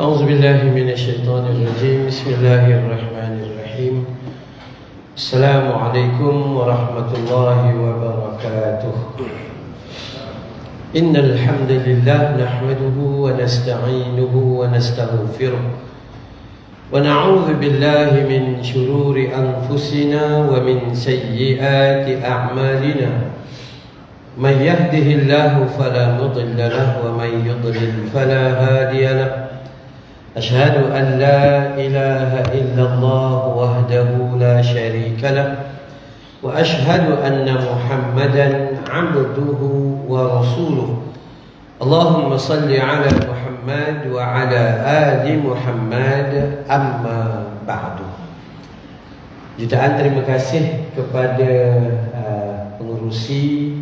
أعوذ بالله من الشيطان الرجيم بسم الله الرحمن الرحيم السلام عليكم ورحمة الله وبركاته إن الحمد لله نحمده ونستعينه ونستغفره ونعوذ بالله من شرور أنفسنا ومن سيئات أعمالنا من يهده الله فلا مضل له ومن يضلل فلا هادي له أشهد أن لا إله إلا الله وحده لا شريك له وأشهد أن محمدا عبده ورسوله اللهم صل على محمد وعلى آل محمد أما بعد. Jutaan terima kasih kepada pengurusi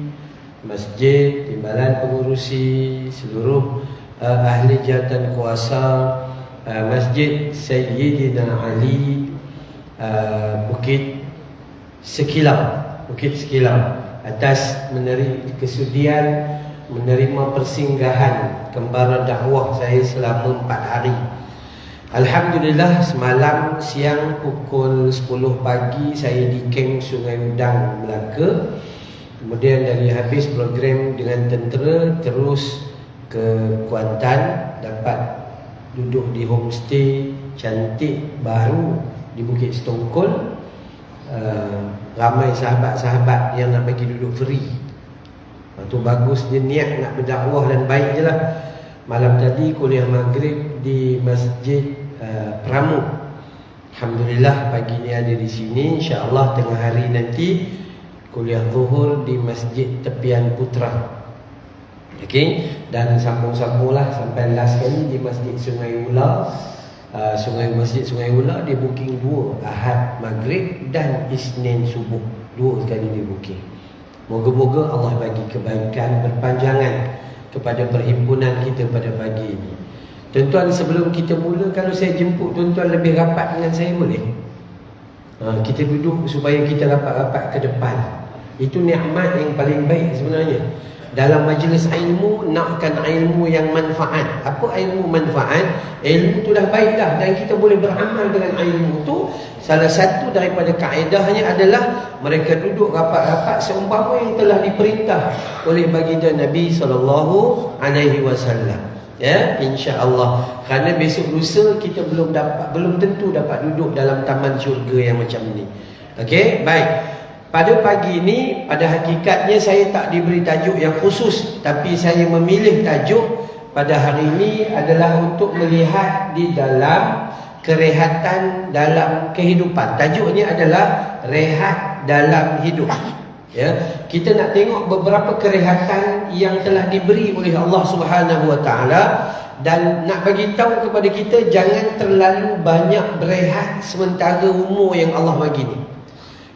masjid, timbalan pengurusi, seluruh ahli jawatan kuasa Masjid Sayyidina Ali Bukit Sekilau atas kesudian menerima persinggahan kembara dakwah saya selama 4 hari. Alhamdulillah, semalam siang pukul 10 pagi saya di kem Sungai Udang, Melaka. Kemudian dari habis program dengan tentera terus ke Kuantan, dapat duduk di homestay cantik baru di Bukit Setongkol. Ramai sahabat-sahabat yang nak bagi duduk free. Itu bagus, dia niat nak berdakwah dan baik je lah. Malam tadi kuliah maghrib di Masjid Pramuk. Alhamdulillah pagi ni ada di sini. InsyaAllah tengah hari nanti kuliah zuhur di Masjid Tepian Putra. Okey, dan sambung-sambunglah sampai last kali di Masjid Sungai Ula. Masjid Sungai Ula dia booking 2 Ahad maghrib dan Isnin subuh, 2 kali dia booking. Moga-moga Allah bagi kebaikan berpanjangan kepada perhimpunan kita pada pagi ini. Tuan-tuan, sebelum kita mula, kalau saya jemput tuan-tuan lebih rapat dengan saya boleh? Kita duduk supaya kita rapat-rapat ke depan. Itu nikmat yang paling baik sebenarnya. Dalam majlis ilmu, nakkan ilmu yang manfaat. Apa ilmu manfaat? Ilmu tu dah baik dah, dan kita boleh beramal dengan ilmu tu. Salah satu daripada kaedahnya adalah mereka duduk rapat-rapat seumpama yang telah diperintah oleh baginda Nabi SAW. Ya, insya-Allah. Kerana besok lusa kita belum tentu dapat duduk dalam taman syurga yang macam ni. Okey, baik. Pada pagi ini, pada hakikatnya saya tak diberi tajuk yang khusus, tapi saya memilih tajuk pada hari ini adalah untuk melihat di dalam kerehatan dalam kehidupan. Tajuknya adalah rehat dalam hidup. Ya, kita nak tengok beberapa kerehatan yang telah diberi oleh Allah Subhanahu Wa Taala, dan nak bagi tahu kepada kita jangan terlalu banyak berehat sementara umur yang Allah bagi ni.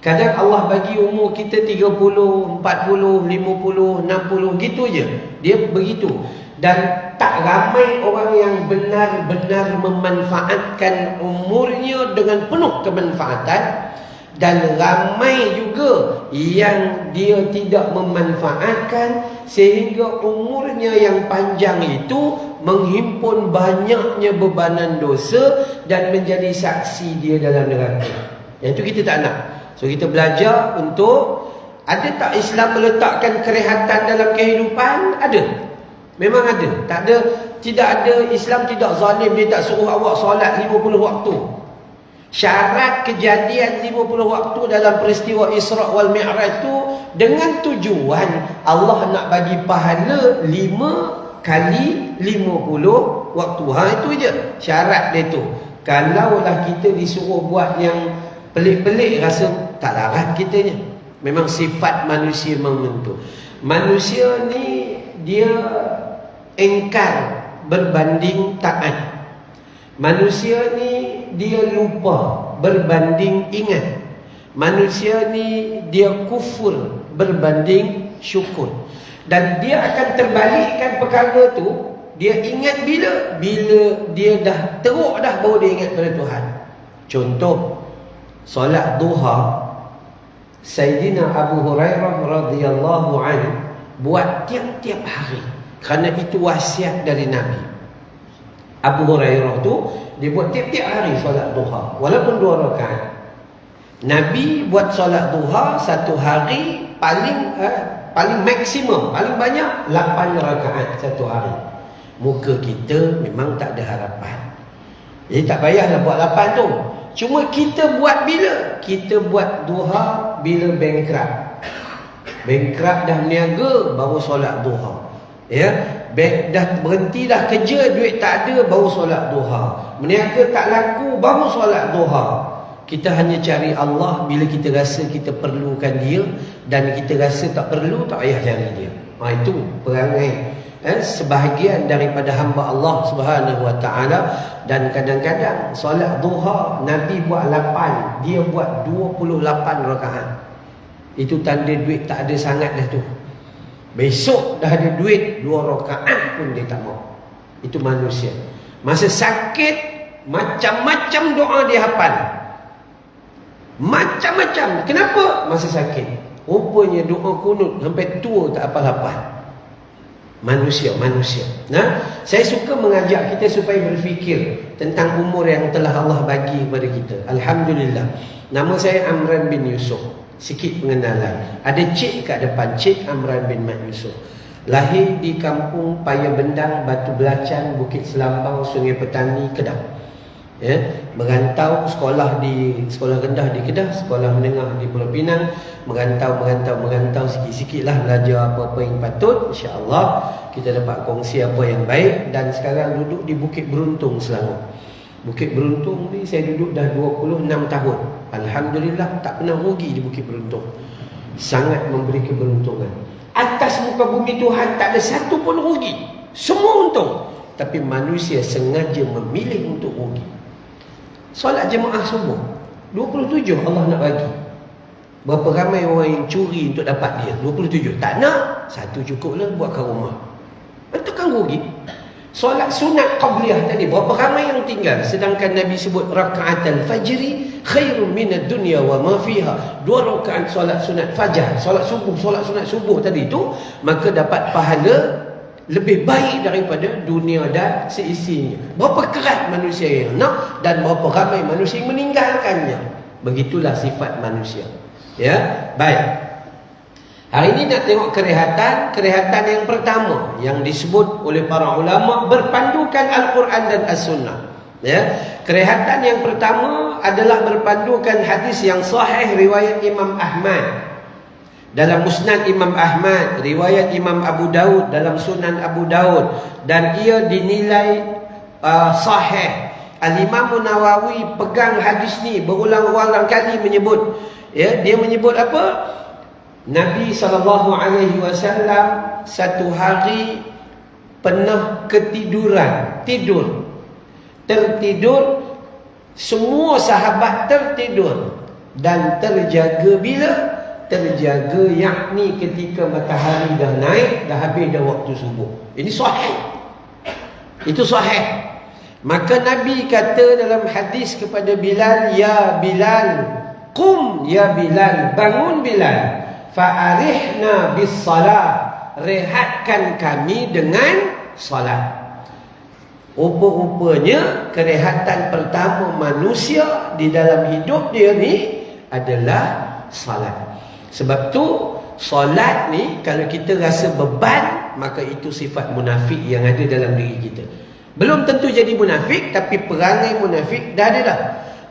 Kadang Allah bagi umur kita 30, 40, 50, 60 gitu je. Dia begitu. Dan tak ramai orang yang benar-benar memanfaatkan umurnya dengan penuh kemanfaatan. Dan ramai juga yang dia tidak memanfaatkan sehingga umurnya yang panjang itu menghimpun banyaknya bebanan dosa dan menjadi saksi dia dalam neraka. Yang itu kita tak nak. So kita belajar untuk, ada tak Islam meletakkan kerehatan dalam kehidupan? Ada. Memang ada. Tidak ada, Islam tidak zalim, dia tak suruh awak solat 50 waktu. Syarat kejadian 50 waktu dalam peristiwa Isra' wal Mi'raj tu dengan tujuan Allah nak bagi pahala 5 kali 50 waktu. Itu je syarat dia tu. Kalaulah kita disuruh buat yang pelik-pelik, rasa tak larat kitanya. Memang sifat manusia membentuk. Manusia ni dia engkar berbanding taat. Manusia ni dia lupa berbanding ingat. Manusia ni dia kufur berbanding syukur. Dan dia akan terbalikkan perkara tu. Dia ingat bila dia dah teruk dah, baru dia ingat pada Tuhan. Contoh, solat duha, Sayyidina Abu Hurairah radhiyallahu anhu buat tiap-tiap hari, kerana itu wasiat dari Nabi. Abu Hurairah tu dia buat tiap-tiap hari solat duha walaupun 2 rakaat. Nabi buat solat duha satu hari paling maksimum, paling banyak 8 rakaat satu hari. Muka kita memang tak ada harapan. Jadi tak payahlah buat 8 tu. Cuma kita buat bila? Kita buat duha bila bankrupt. Bankrupt dah niaga baru solat duha. Ya, dah berhenti dah kerja, duit tak ada baru solat duha. Berniaga tak laku baru solat duha. Kita hanya cari Allah bila kita rasa kita perlukan dia, dan kita rasa tak perlu, tak payah cari dia. Itu perangai sebahagian daripada hamba Allah Subhanahu Wa Taala. Dan kadang-kadang solat duha Nabi buat 8, dia buat 28 rakaat. Itu tanda duit tak ada sangat dah tu. Besok dah ada duit 2 rakaat pun dia tak mau. Itu manusia. Masa sakit macam-macam doa dia hafal. Macam-macam. Kenapa? Masa sakit. Rupanya doa kunut sampai tua tak hafal-hafal. Manusia. Nah, saya suka mengajak kita supaya berfikir tentang umur yang telah Allah bagi kepada kita. Alhamdulillah. Nama saya Amran bin Yusuf. Sikit pengenalan. Ada cik kat depan, Cik Amran bin Mat Yusuf. Lahir di kampung Paya Bendang, Batu Belacan, Bukit Selambang, Sungai Petani, Kedah. Ya, merantau sekolah rendah di Kedah, sekolah menengah di Pulau Pinang, merantau sikit-sikitlah belajar apa-apa yang patut. Insya-Allah kita dapat kongsi apa yang baik. Dan sekarang duduk di Bukit Beruntung, Selangor. Bukit Beruntung ni saya duduk dah 26 tahun. Alhamdulillah tak pernah rugi di Bukit Beruntung. Sangat memberi keberuntungan. Atas muka bumi Tuhan tak ada satu pun rugi. Semua untung. Tapi manusia sengaja memilih untuk rugi. Solat jemaah subuh 27 Allah nak bagi. Berapa ramai orang yang curi untuk dapat dia? 27. Tak nak, satu cukuplah buat kat rumah. Itu kan rugi. Solat sunat qabliyah tadi, berapa ramai yang tinggal? Sedangkan Nabi sebut raka'atul fajri khairun minad dunya wa ma fiha. 2 rakaat solat sunat fajar, solat sunat subuh tadi tu, maka dapat pahala lebih baik daripada dunia dan seisinya. Berapa kerat manusia yang nak, dan berapa ramai manusia yang meninggalkannya. Begitulah sifat manusia. Ya, baik. Hari ini nak tengok kerehatan yang pertama yang disebut oleh para ulama berpandukan Al-Quran dan As-Sunnah. Ya, kerehatan yang pertama adalah berpandukan hadis yang sahih riwayat Imam Ahmad dalam Musnad Imam Ahmad, riwayat Imam Abu Daud dalam Sunan Abu Daud, dan ia dinilai sahih. Al-Imam Nawawi pegang hadis ni berulang-ulang kali menyebut. Ya, dia menyebut apa? Nabi SAW satu hari pernah ketiduran, tertidur, semua sahabat tertidur dan terjaga bila? Terjaga yakni ketika matahari dah naik, dah habis dah waktu subuh. Ini sahih. Itu sahih. Maka Nabi kata dalam hadis kepada Bilal, "Ya Bilal, qum ya Bilal, bangun Bilal. Fa'arihna bis-salah, rehatkan kami dengan salat." Rupa-rupanya kerehatan pertama manusia di dalam hidup dia ni adalah salat. Sebab tu solat ni kalau kita rasa beban, maka itu sifat munafik yang ada dalam diri kita. Belum tentu jadi munafik, tapi perangai munafik dah ada dah.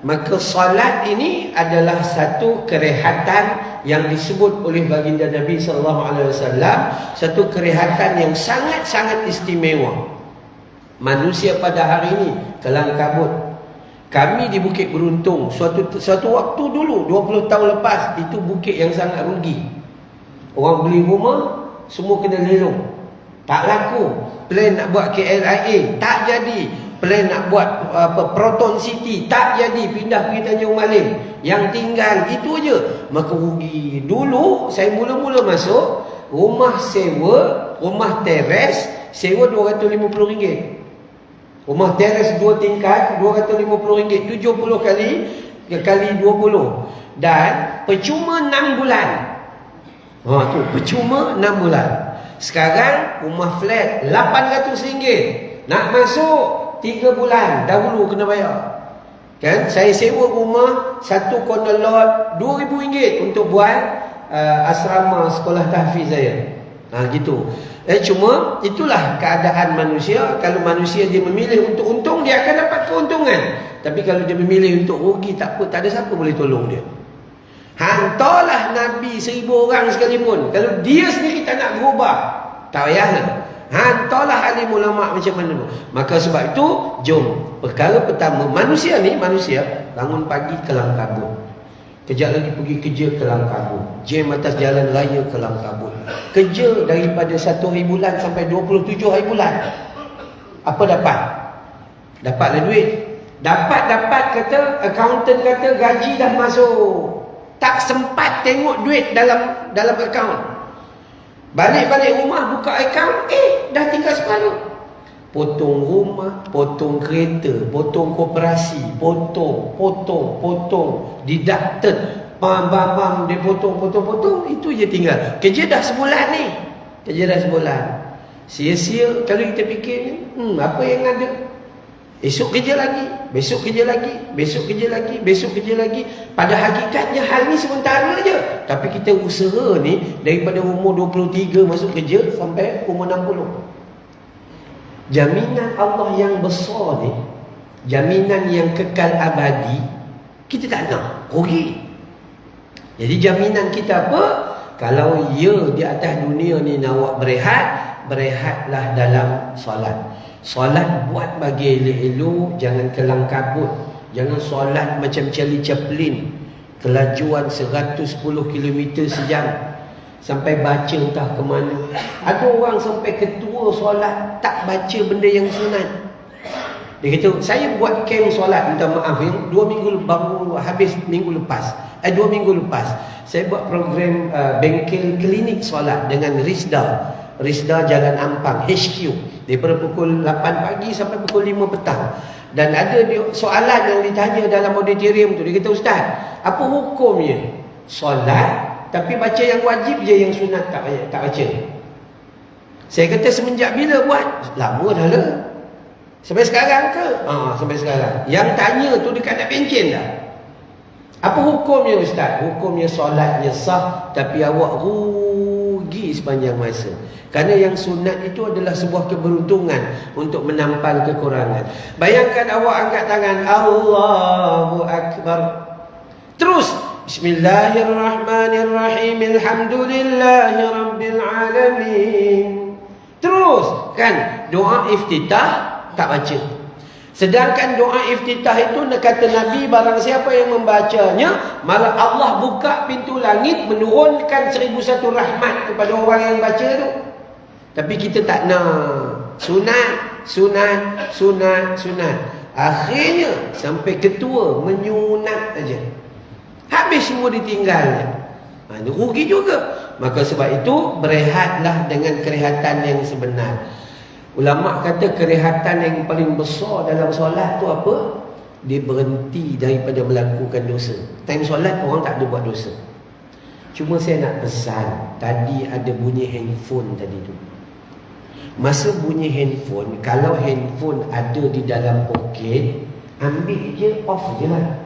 Maka solat ini adalah satu kerehatan yang disebut oleh baginda Nabi SAW, satu kerehatan yang sangat-sangat istimewa. Manusia pada hari ini kelang kabut. Kami di Bukit Beruntung suatu waktu dulu 20 tahun lepas, itu bukit yang sangat rugi. Orang beli rumah semua kena lelong. Tak laku. Plan nak buat KLIA tak jadi. Plan nak buat Proton City tak jadi, pindah pergi Tanjung Malim. Yang tinggal itu aja, maka rugi. Dulu saya mula-mula masuk rumah sewa, rumah teres sewa RM250. Rumah teres 2 tingkat RM250, 70 kali 20, dan percuma 6 bulan. Tu percuma 6 bulan. Sekarang rumah flat RM800. Nak masuk 3 bulan dahulu kena bayar. Kan? Saya sewa rumah satu corner lot RM2,000 untuk buat asrama sekolah tahfiz saya. Gitu. Cuma itulah keadaan manusia. Kalau manusia dia memilih untuk untung, dia akan dapat keuntungan. Tapi kalau dia memilih untuk rugi, tak apa, tak ada siapa boleh tolong dia. Hantarlah Nabi 1,000 orang sekalipun, kalau dia sendiri tak nak berubah, tak payahlah. Hantarlah alim ulama macam mana pun. Maka sebab itu, jom. Perkara pertama, manusia bangun pagi kelam kabut. Kejap lagi pergi kerja kelam kabut. Jam atas jalan raya kelam kabut. Kerja daripada 1 hari bulan sampai 27 hari bulan. Apa dapat? Dapatlah duit. Dapat kata, accountant kata gaji dah masuk. Tak sempat tengok duit dalam akaun. Balik rumah buka akaun, dah tinggal separuh. Potong rumah, potong kereta, potong koperasi, potong, deducted, bam, dia potong, itu je tinggal. Kerja dah sebulan ni. Sia-sia kalau kita fikir ni, apa yang ada? Esok kerja lagi, besok kerja lagi. Pada hakikatnya hal ni sementara je. Tapi kita usaha ni daripada umur 23 masuk kerja sampai umur 60. Jaminan Allah yang besar ni, jaminan yang kekal abadi, kita tak nak, rugi. Jadi jaminan kita apa? Kalau di atas dunia ni nak awak berehatlah dalam solat. Solat buat bagi elok-elok, jangan kelang kabut. Jangan solat macam Charlie Chaplin, kelajuan 110 km sejam, sampai baca entah ke mana. Ada orang sampai ketua solat tak baca benda yang sunat. Dia kata, saya buat camp solat, minta maaf, 2 minggu baru habis minggu lepas. 2 minggu lepas saya buat program bengkel klinik solat dengan Risda Jalan Ampang HQ, daripada pukul 8 pagi sampai pukul 5 petang. Dan ada soalan yang ditanya dalam auditorium tu. Dia kata, Ustaz, apa hukumnya solat tapi baca yang wajib je, yang sunat tak baca? Saya kata, semenjak bila buat? Lama dah lah. Sampai sekarang ke? Sampai sekarang. Yang tanya tu dekat nak pencen dah. Apa hukumnya Ustaz? Hukumnya solatnya sah, tapi awak rugi sepanjang masa. Kerana yang sunat itu adalah sebuah keberuntungan untuk menampal kekurangan. Bayangkan awak angkat tangan, Allahu Akbar. Terus, Bismillahirrahmanirrahim, Alhamdulillahi Rabbil Alamin. Terus, kan, doa iftitah tak baca. Sedangkan doa iftitah itu, kata Nabi, barang siapa yang membacanya, malah Allah buka pintu langit, menurunkan 1001 rahmat kepada orang yang baca tu. Tapi kita tak nak. Sunat. Akhirnya sampai ketua menyunat aja. Habis semua ditinggal. Rugi juga. Maka sebab itu, berehatlah dengan kerehatan yang sebenar. Ulama kata kerehatan yang paling besar dalam solat tu apa? Dia berhenti daripada melakukan dosa. Time solat orang tak ada buat dosa. Cuma saya nak pesan, tadi ada bunyi handphone tadi tu. Masa bunyi handphone, kalau handphone ada di dalam poket, ambil je, off je lah.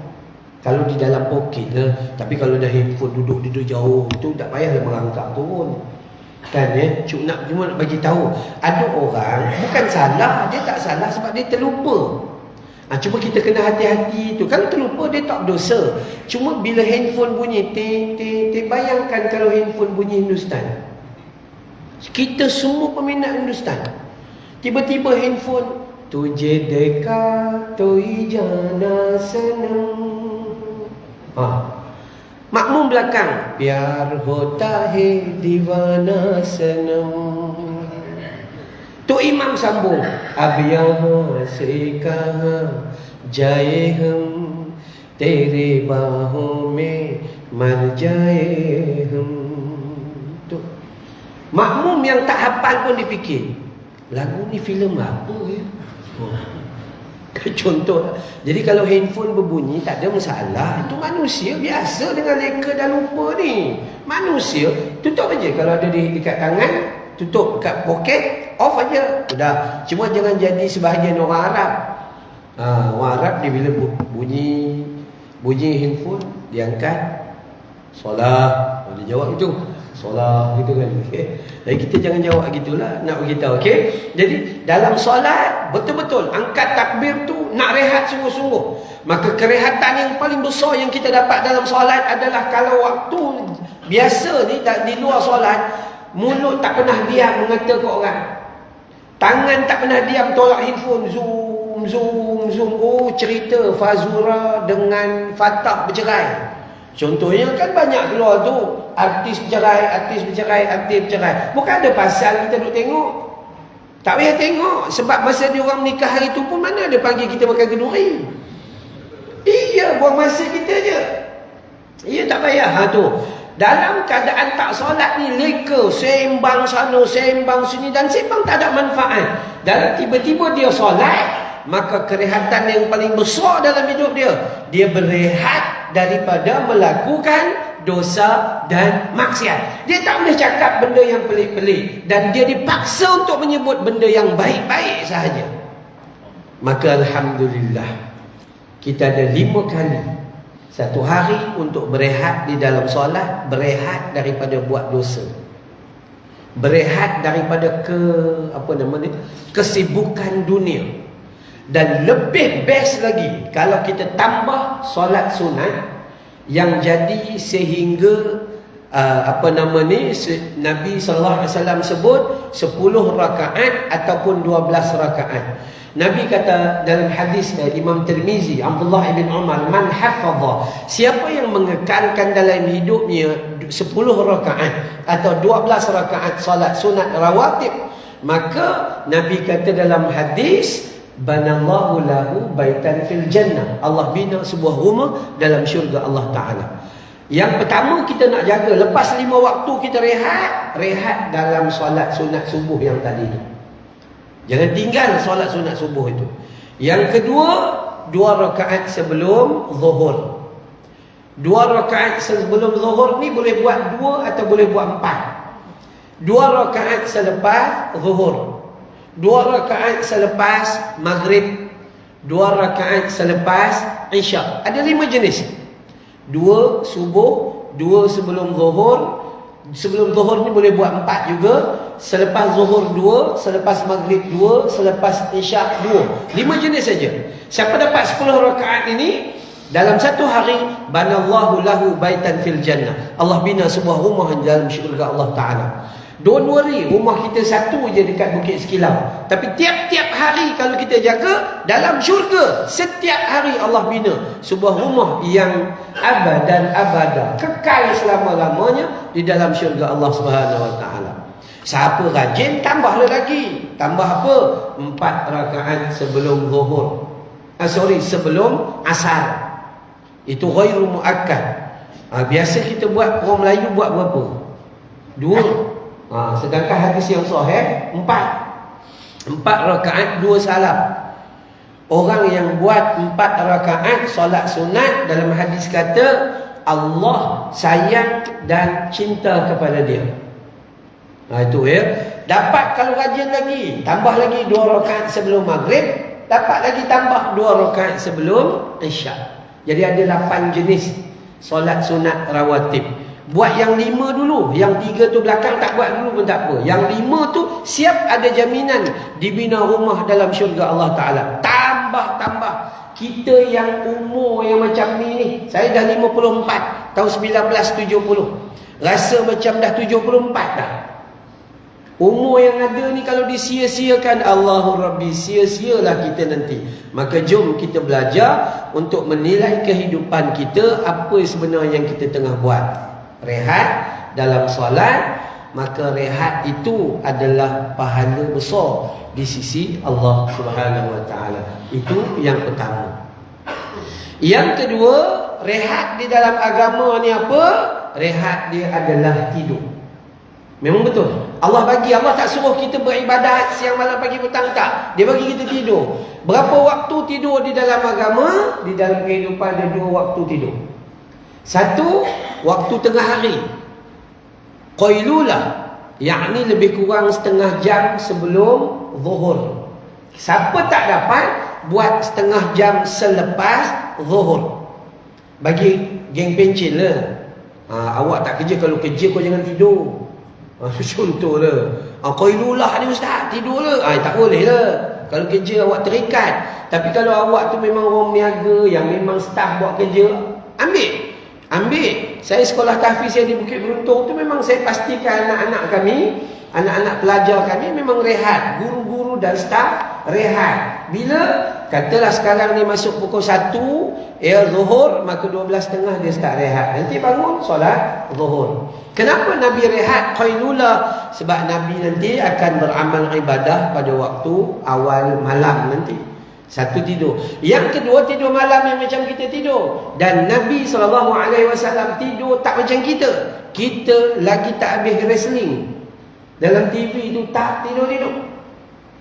Kalau di dalam poket lah. Tapi kalau dah handphone duduk jauh tu, tak payahlah merangkak turun. Kan cuma nak bagi tahu, ada orang bukan salah, dia tak salah sebab dia terlupa. Cuma kita kena hati-hati tu. Kalau terlupa dia tak dosa. Cuma bila handphone bunyi bayangkan kalau handphone bunyi Hindustan. Kita semua peminat Hindustan. Tiba-tiba handphone Tujhe dekha toi jana sanam. Makmum belakang, Pyar hota hai diwana sanam. Tu imam sambung, Ab yahan se kahan jaye hum, tere bahon mein mar jaye hum. Tu makmum yang tak hafal pun dipikir, lagu ni filem apa ya? Contoh. Jadi kalau handphone berbunyi tak ada masalah. Itu manusia biasa dengan leka dan lupa ni. Manusia tutup aja kalau ada dekat tangan. tutup kat poket, off aja. Sudah. Cuma jangan jadi sebahagian orang Arab. Orang Arab dia bila bunyi handphone, dia angkat, solat. Dia jawab itu, solat gitu kan. Okay. Jadi kita jangan jawab gitulah, nak beritahu. Okey. Jadi dalam solat betul-betul angkat takbir tu nak rehat sungguh-sungguh. Maka kerehatan yang paling besar yang kita dapat dalam solat adalah kalau waktu biasa ni di luar solat, mulut tak pernah diam mengata ke orang. Tangan tak pernah diam tolak handphone, zoom. Oh, cerita Fazura dengan Fatah bercerai. Contohnya kan banyak keluar tu, artis bercerai. Bukan ada pasal kita duk tengok. Tak payah tengok. Sebab masa dia orang menikah hari tu pun mana ada panggil kita makan kenduri. Iya, buang masa kita je. Iya, tak payah. Tu. Dalam keadaan tak solat ni, leka, sembang sana, sembang sini, dan sembang tak ada manfaat. Dan tiba-tiba dia solat, maka kerehatan yang paling besar dalam hidup dia, dia berehat daripada melakukan dosa dan maksiat. Dia tak boleh cakap benda yang pelik-pelik, dan dia dipaksa untuk menyebut benda yang baik-baik sahaja. Maka Alhamdulillah, kita ada 5 kali satu hari untuk berehat di dalam solat, berehat daripada buat dosa, berehat daripada kesibukan dunia. Dan lebih best lagi kalau kita tambah solat sunat yang jadi sehingga Nabi sallallahu alaihi wasallam sebut 10 rakaat ataupun 12 rakaat. Nabi kata dalam hadis Imam Tirmizi, Abdullah ibn Umar, man hafadha, siapa yang mengekalkan dalam hidupnya 10 rakaat atau 12 rakaat salat sunat rawatib, maka Nabi kata dalam hadis, banallahu lahu baitan fil jannah, Allah bina sebuah rumah dalam syurga Allah Ta'ala. Yang pertama kita nak jaga, lepas 5 waktu kita rehat dalam solat sunat subuh yang tadi tu. Jangan tinggal solat sunat subuh itu. Yang kedua, 2 rakaat sebelum zuhur. 2 rakaat sebelum zuhur ni boleh buat 2 atau boleh buat 4. 2 rakaat selepas zuhur, 2 rakaat selepas maghrib, 2 rakaat selepas isyak. Ada 5 jenis. 2 subuh, 2 sebelum zuhur. Sebelum zuhur ni boleh buat 4 juga. Selepas zuhur 2, selepas maghrib 2, selepas isyak 2. 5 jenis saja. Siapa dapat 10 rakaat ini dalam satu hari, banallahu lahu baitan fil jannah, Allah bina sebuah rumah dalam syurga Allah Ta'ala. Don't worry, rumah kita satu je dekat Bukit Sekilau, tapi tiap-tiap hari kalau kita jaga, dalam syurga setiap hari Allah bina sebuah rumah yang abadan abada, kekal selama-lamanya di dalam syurga Allah Subhanahu Wa Taala. Siapa rajin, tambahlah lagi. Tambah apa? 4 rakaat sebelum zuhur. Sebelum asar. Itu ghairu muakkad. Biasa kita buat, orang Melayu buat berapa? 2. Sedangkan hadis yang sahih 4 rakaat 2 salam. Orang yang buat 4 rakaat solat sunat, dalam hadis kata Allah sayang dan cinta kepada dia. Itu ya. Dapat kalau rajin lagi, tambah lagi 2 rakaat sebelum maghrib, dapat lagi tambah 2 rakaat sebelum isyak. Jadi ada 8 jenis solat sunat rawatib. Buat yang 5 dulu, yang 3 tu belakang tak buat dulu pun tak apa. Yang 5 tu siap ada jaminan dibina rumah dalam syurga Allah Ta'ala. Tambah. Kita yang umur yang macam ni, saya dah 54 tahun 1970. Rasa macam dah 74 dah. Umur yang ada ni kalau disia-siakan, Allahu Rabbi, sia-sialah kita nanti. Maka jom kita belajar untuk menilai kehidupan kita, apa sebenarnya yang kita tengah buat. Rehat dalam solat, maka rehat itu adalah pahala besar di sisi Allah Subhanahu Wa Taala. Itu yang pertama. Yang kedua, rehat di dalam agama ni apa? Rehat dia adalah tidur. Memang betul. Allah tak suruh kita beribadat siang malam pagi petang, tak. Dia bagi kita tidur. Berapa waktu tidur di dalam agama? Di dalam kehidupan ada 2 waktu tidur. Satu, waktu tengah hari, qailulah. yakni lebih kurang setengah jam sebelum zuhur. Siapa tak dapat, buat setengah jam selepas zuhur. Bagi geng pencil lah. Awak tak kerja, kalau kerja kau jangan tidur. Contoh lah. Qailulah ni ustaz, tidur lah. Tak boleh lah. Kalau kerja awak terikat. Tapi kalau awak tu memang orang niaga, yang memang staf buat kerja, ambil. Saya sekolah tahfiz saya di Bukit Beruntung tu, memang saya pastikan anak-anak kami, anak-anak pelajar kami memang rehat. Guru-guru dan staf rehat. Bila katalah sekarang ni masuk pukul 1 zuhur, maka 12.30 dia start rehat. Nanti bangun solat zuhur. Kenapa Nabi rehat qailulah? Sebab Nabi nanti akan beramal ibadah pada waktu awal malam nanti. Satu, tidur. Yang kedua, tidur malam yang macam kita tidur. Dan Nabi SAW tidur tak macam kita. Kita lagi tak habis wrestling dalam TV itu, tak tidur-tidur.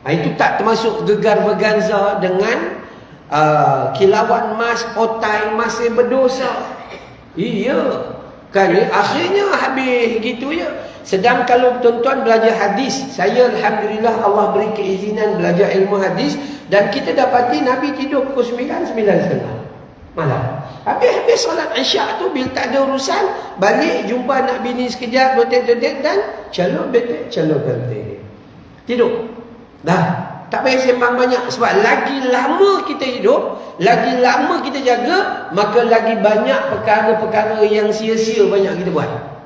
Itu tak termasuk gegar berganza dengan kilauan mas, otai masih berdosa. Iya. Kan akhirnya habis gitu ya. Sedang kalau tuan-tuan belajar hadis, saya alhamdulillah Allah beri keizinan belajar ilmu hadis, dan kita dapati Nabi tidur pukul 9, 9.30 malam. Habis solat Isyak tu, bila tak ada urusan, balik jumpa anak bini sekejap, berdet-det, dan calon betek, calon betek. Tidur. Dah. Tak payah sembang banyak. Sebab lagi lama kita hidup, lagi lama kita jaga, maka lagi banyak perkara-perkara yang sia-sia banyak kita buat.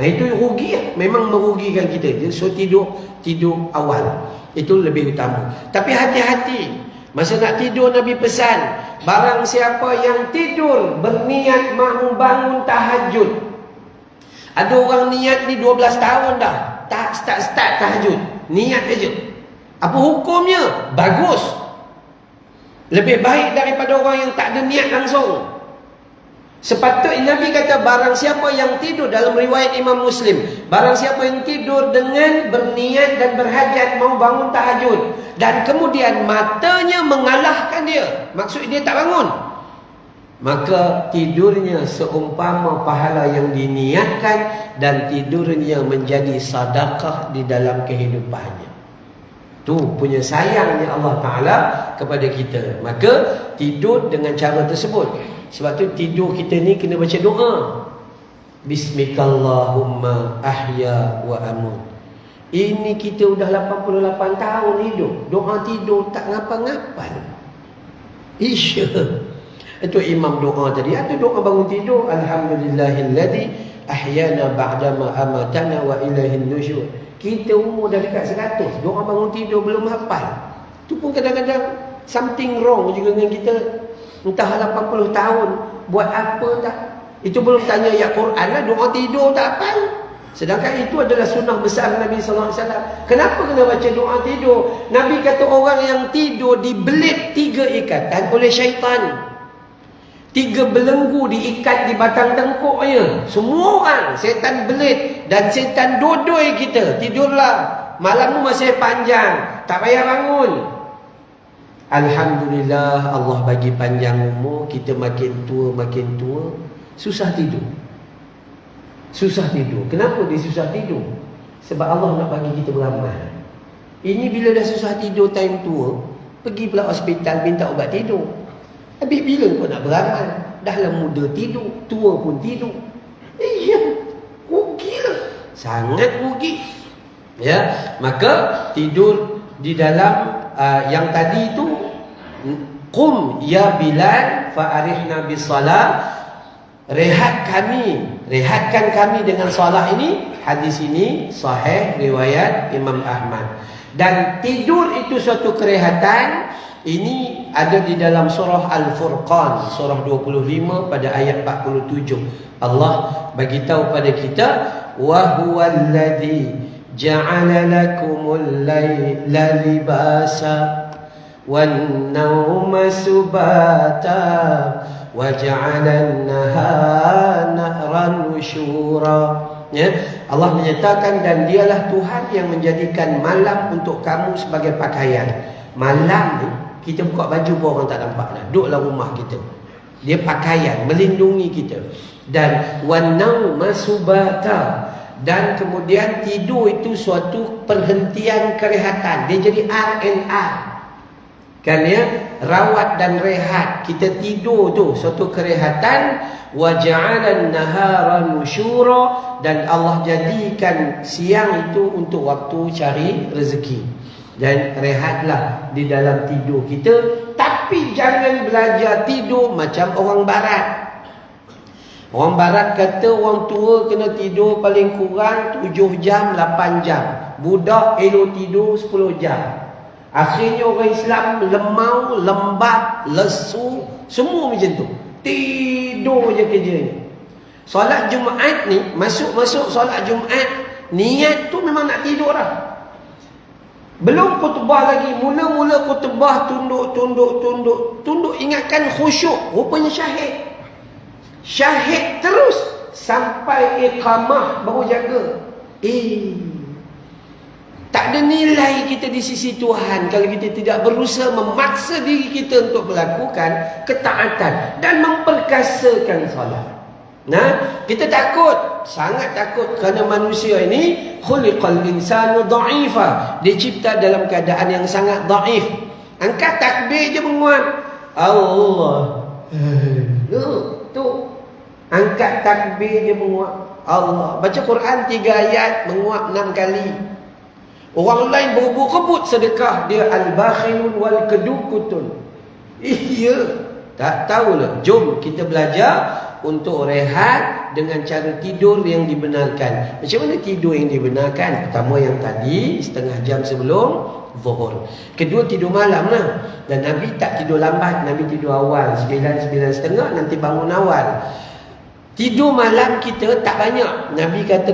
Itu rugi lah. Memang merugikan kita. So tidur awal. Itu lebih utama. Tapi hati-hati. Masa nak tidur Nabi pesan, barang siapa yang tidur berniat mahu bangun tahajud. Ada orang niat ni 12 tahun dah, tak start tahajud. Niat aja. Apa hukumnya? Bagus. Lebih baik daripada orang yang tak ada niat langsung. Sepatutnya Nabi kata, barang siapa yang tidur, dalam riwayat Imam Muslim, barang siapa yang tidur dengan berniat dan berhajat mau bangun tahajud, dan kemudian matanya mengalahkan dia, maksud dia tak bangun, maka tidurnya seumpama pahala yang diniatkan, dan tidurnya menjadi sedekah di dalam kehidupannya. Tu punya sayangnya Allah Ta'ala kepada kita. Maka tidur dengan cara tersebut. Sebab tu tidur kita ni kena baca doa. Bismikallahumma ahya wa amut. Ini kita dah 88 tahun hidup, doa tidur tak ngapa-ngapan. Isya. Itu imam doa tadi. Itu doa bangun tidur. Alhamdulillahilladzi ahyana ba'dama amatana wa ilaihin nusyur. Kita umur dah dekat 100, doa bangun tidur belum hafal. Tu pun kadang-kadang something wrong juga dengan kita. Entah 80 tahun, buat apa tak? Itu belum tanya ayat Quran lah, doa tidur tak hafal. Sedangkan itu adalah sunnah besar Nabi SAW. Kenapa kena baca doa tidur? Nabi kata orang yang tidur dibelit 3 ikatan oleh syaitan. 3 belenggu diikat di batang tengkuknya. Semua orang setan belit dan setan dodoi kita. Tidurlah, malammu masih panjang, tak payah bangun. Alhamdulillah, Allah bagi panjang umur. Kita makin tua, susah tidur. Susah tidur. Kenapa dia susah tidur? Sebab Allah nak bagi kita beramal. Ini bila dah susah tidur time tua, pergi pula hospital minta ubat tidur. Habis bila kau nak beramal? Dah lah muda tidur, tua pun tidur. Rugi lah. Sangat rugi. Ya, maka tidur di dalam yang tadi itu, qum ya Bilal fa'arihna bisalah. Rehatkan kami dengan salah ini. Hadis ini sahih riwayat Imam Ahmad. Dan tidur itu suatu kerehatan. Ini ada di dalam surah Al-Furqan, surah 25 pada ayat 47. Allah bagi tahu pada kita, wa huwallazi ja'ala lakumul laila libasa wan nauma subata wa ja'ala an-nahara nusyura. Ya, Allah menyatakan, dan dialah Tuhan yang menjadikan malam untuk kamu sebagai pakaian. Malam ni kita buka baju pun orang tak nampak dah. Duduklah rumah kita. Dia pakaian melindungi kita. Dan wan nauma subata, Dan kemudian tidur itu suatu perhentian kerehatan. Dia jadi R&R. Kan ya? Rawat dan rehat. Kita tidur tu suatu kerehatan. Wa ja'alan nahara nusyura, dan Allah jadikan siang itu untuk waktu cari rezeki. Dan rehatlah di dalam tidur kita. Tapi jangan belajar tidur macam orang barat. Orang barat kata orang tua kena tidur paling kurang 7 jam, 8 jam. Budak elok tidur 10 jam. Akhirnya orang Islam lemau, lembab, lesu, semua macam tu. Tidur je kerjanya. Solat Jumaat ni, masuk solat Jumaat, niat tu memang nak tidur dah. Belum khutbah lagi, mula-mula khutbah tunduk, ingatkan khusyuk, rupanya syahid. Syahid terus sampai iqamah baru jaga. Tak ada nilai kita di sisi Tuhan kalau kita tidak berusaha memaksa diri kita untuk melakukan ketaatan dan memperkasakan solat. Nah, kita takut, sangat takut kerana manusia ini khuliqal insanu dha'ifa, dicipta dalam keadaan yang sangat dhaif. Angkat takbir je menguat. Allah. Tu. Angkat takbir je menguat. Allah. Baca Quran 3 ayat menguat 6 kali. Orang lain berebut-rebut sedekah, dia al-bakhilun wal kedukutun. Iya, tak tahulah. Jom kita belajar untuk rehat dengan cara tidur yang dibenarkan. Macam mana tidur yang dibenarkan? Pertama yang tadi, setengah jam sebelum zuhur. Kedua, tidur malam lah. Dan Nabi tak tidur lambat, Nabi tidur awal 9:30, nanti bangun awal. Tidur malam kita tak banyak. Nabi kata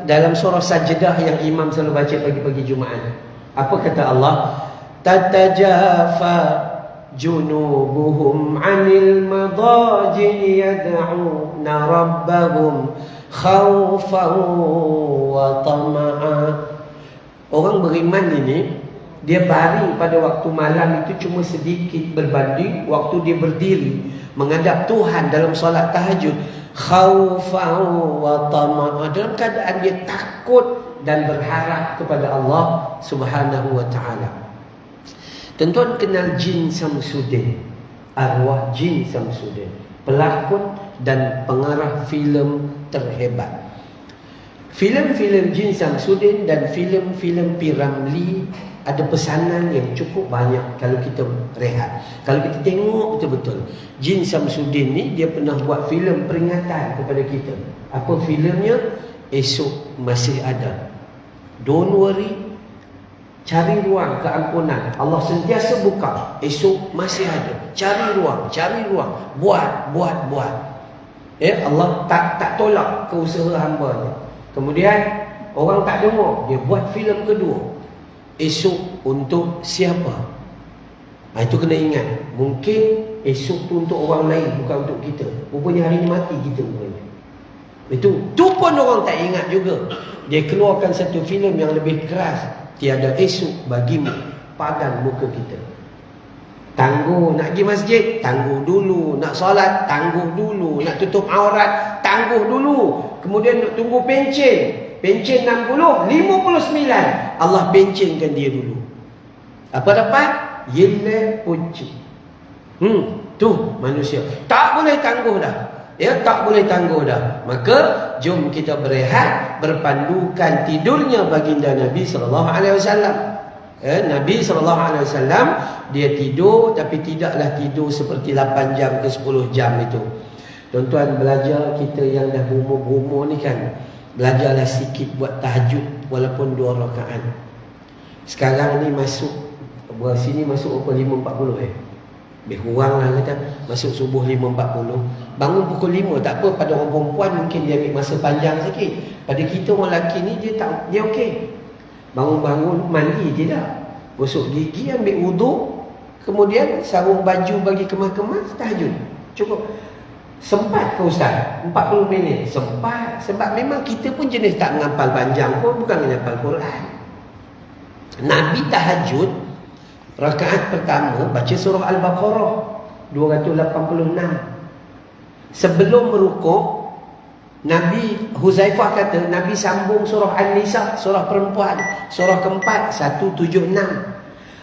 dalam surah Sajdah yang imam selalu baca pagi-pagi Jumaat. Apa kata Allah? Tatajafa junubuhum 'anil madaji yad'una rabbahum khaufan wa tama'a. Orang beriman ini, dia baring pada waktu malam itu cuma sedikit berbanding waktu dia berdiri menghadap Tuhan dalam solat tahajud. Khaufan wa tama'a, dalam keadaan dia takut dan berharap kepada Allah Subhanahu wa ta'ala. Tuan-tuan kenal Jin Samsudin, arwah Jin Samsudin, pelakon dan pengarah filem terhebat. Filem-filem Jin Samsudin dan filem-filem P. Ramlee ada pesanan yang cukup banyak kalau kita rehat. Kalau kita tengok betul-betul, Jin Samsudin ni dia pernah buat filem peringatan kepada kita. Apa filemnya? Esok masih ada. Don't worry, cari ruang keampunan. Allah sentiasa buka. Esok masih ada. Cari ruang, buat. Allah tak tolak keusaha hamba-Nya. Kemudian orang tak dengar, dia buat filem kedua. Esok untuk siapa? Itu kena ingat. Mungkin esok tu untuk orang lain, bukan untuk kita. Rupanya hari ni mati kita rupanya. Itu pun orang tak ingat juga. Dia keluarkan satu filem yang lebih keras. Tiada esok bagimu, padan muka kita. Tangguh nak pergi masjid, tangguh dulu. Nak solat, tangguh dulu. Nak tutup aurat, tangguh dulu. Kemudian nak tunggu pencen. Pencen 60, 59. Allah pencenkan dia dulu. Apa dapat? Yele punci. Tu manusia. Tak boleh tangguh dah. Ya, tak boleh tangguh dah. Maka jom kita berehat berpandukan tidurnya baginda Nabi SAW. Nabi SAW dia tidur, tapi tidaklah tidur seperti 8 jam ke 10 jam itu. Tuan-tuan belajar, kita yang dah berumur-umur ni kan, belajarlah sikit buat tahajud walaupun 2 rakaat. Sekarang ni masuk sini masuk apa 5.40 lebih kurang lah kata, masuk subuh 5.40. Bangun pukul 5 tak apa. Pada orang perempuan mungkin dia ambil masa panjang sikit. Pada kita orang lelaki ni dia okey. Bangun-bangun mandi tidak, gosok gigi, ambil wuduk, kemudian sarung baju bagi kemas-kemas, tahajud. Cukup. Sempat ke Ustaz? 40 minit. Sempat. Sebab memang kita pun jenis tak menghafal panjang pun, bukan menghafal Quran. Nabi tahajud rakaat pertama baca surah Al-Baqarah 286. Sebelum merukuk Nabi Huzaifah kata, Nabi sambung surah An-Nisa, surah perempuan, surah keempat 176.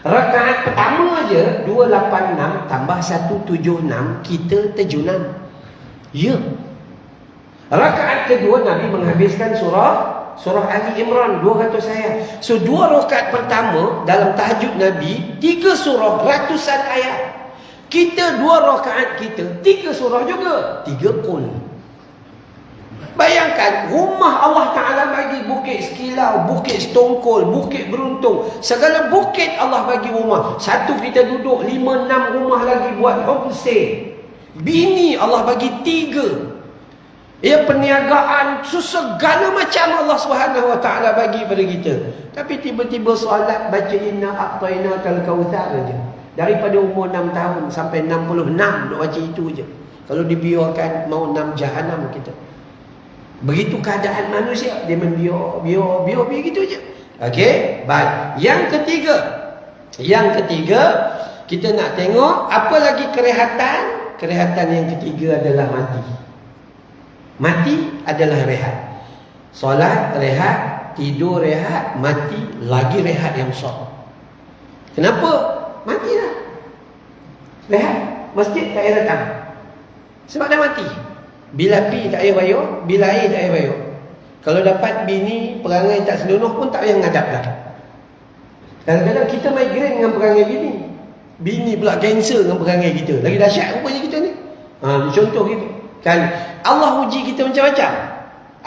Rakaat pertama aja 286 tambah 176 kita terjunam. Ya. Rakaat kedua Nabi menghabiskan surah Ali Imran 200 ayat. So 2 rakaat pertama dalam tahajud Nabi 3 surah ratusan ayat. Kita 2 rakaat kita 3 surah juga, 3 qul. Bayangkan, rumah Allah Ta'ala bagi bukit Sekilau, bukit Setongkol, bukit Beruntung. Segala bukit Allah bagi rumah. Satu kita duduk, 5-6 rumah lagi buat homestay. Bini Allah bagi 3. Ya, perniagaan, segala macam Allah Subhanahu Wa Ta'ala bagi pada kita. Tapi tiba-tiba solat baca inna a'tayna kal kautsar aja. Daripada umur 6 tahun sampai 66 duk baca itu je. Kalau dibiarkan mau 6 jahanam kita. Begitu keadaan manusia, dia membiar gitu je. Okey, baik. Yang ketiga, kita nak tengok apa lagi kerehatan. Kerehatan yang ketiga adalah mati. Mati adalah rehat. Solat rehat, tidur rehat, mati lagi rehat yang besar. Kenapa? Mati dah. Rehat, masjid tak payah datang. Sebab dah mati. Bila pi tak payah bayar, bila air tak payah bayar. Kalau dapat bini perangai tak senonoh pun tak payah ngadap dah. Kadang-kadang kita migraine dengan perangai bini. Bini pula kanser dengan perangai kita. Lagi dahsyat rupanya kita ni. Contoh gitu. Kan Allah uji kita macam-macam.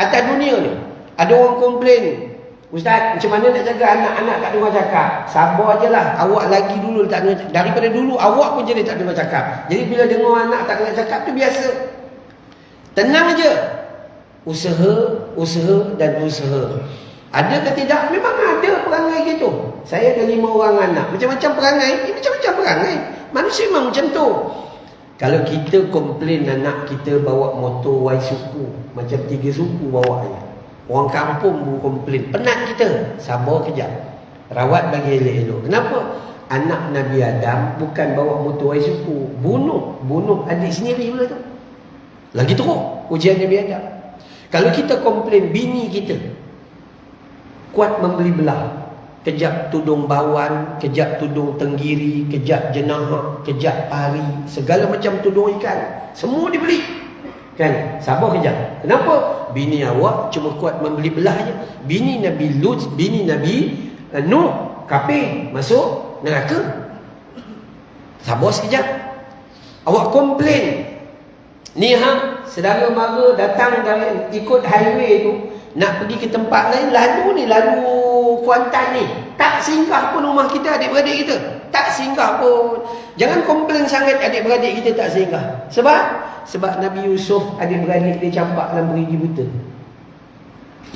Atas dunia ni ada orang komplain, Ustaz, macam mana nak jaga anak-anak tak dengar cakap? Sabar je lah. Awak lagi dulu tak dengar. Daripada dulu awak pun jadi tak dengar cakap. Jadi bila dengar anak tak dengar cakap tu biasa. Tenang aja. Usaha dan usaha. Ada ke tidak? Memang ada perangai gitu. Saya ada 5 orang anak. Macam-macam perangai. Macam-macam perangai. Manusia memang macam tu. Kalau kita komplain anak kita bawa motor Y suku, macam 3 suku bawa je. Orang kampung pun komplain. Penat kita. Sabar kejap. Rawat bagi elok-elok. Kenapa? Anak Nabi Adam bukan bawa motor Y suku. Bunuh adik sendiri pula tu. Lagi teruk ujian Nabi Adam. Kalau kita komplain bini kita kuat membeli belah, kejap tudung bawan, kejap tudung tenggiri, kejap jenahah, kejap pari, segala macam tudung ikan, semua dibeli. Kan? Sabar kejap. Kenapa? Bini awak cuma kuat membeli belah je. Bini Nabi Lut, bini Nabi Nuh, kafir, masuk neraka. Sabar sekejap. Awak komplain. Ni saudara mara datang dari ikut highway tu nak pergi ke tempat lain, lalu Kuantan ni tak singgah pun rumah kita, adik-beradik kita tak singgah pun. Jangan komplain sangat adik-beradik kita tak singgah. Sebab Nabi Yusuf adik-beradik dia campak dalam berigi buta.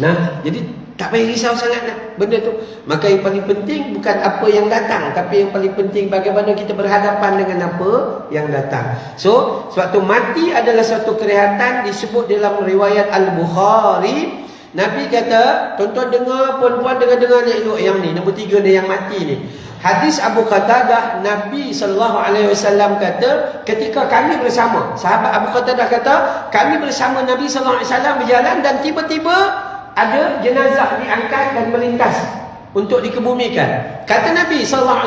Nah, jadi tak payah risau sangat nak benda tu. Maka yang paling penting bukan apa yang datang, tapi yang paling penting bagaimana kita berhadapan dengan apa yang datang. So, suatu mati adalah suatu kerehatan. Disebut dalam riwayat Al-Bukhari, Nabi kata, tuan-tuan dengar, puan-puan dengar elok yang ni, nombor 3 ni yang mati ni. Hadis Abu Qatadah, Nabi SAW kata, ketika kami bersama, sahabat Abu Qatadah kata, kami bersama Nabi SAW berjalan dan tiba-tiba ada jenazah diangkat dan melintas untuk dikebumikan. Kata Nabi SAW,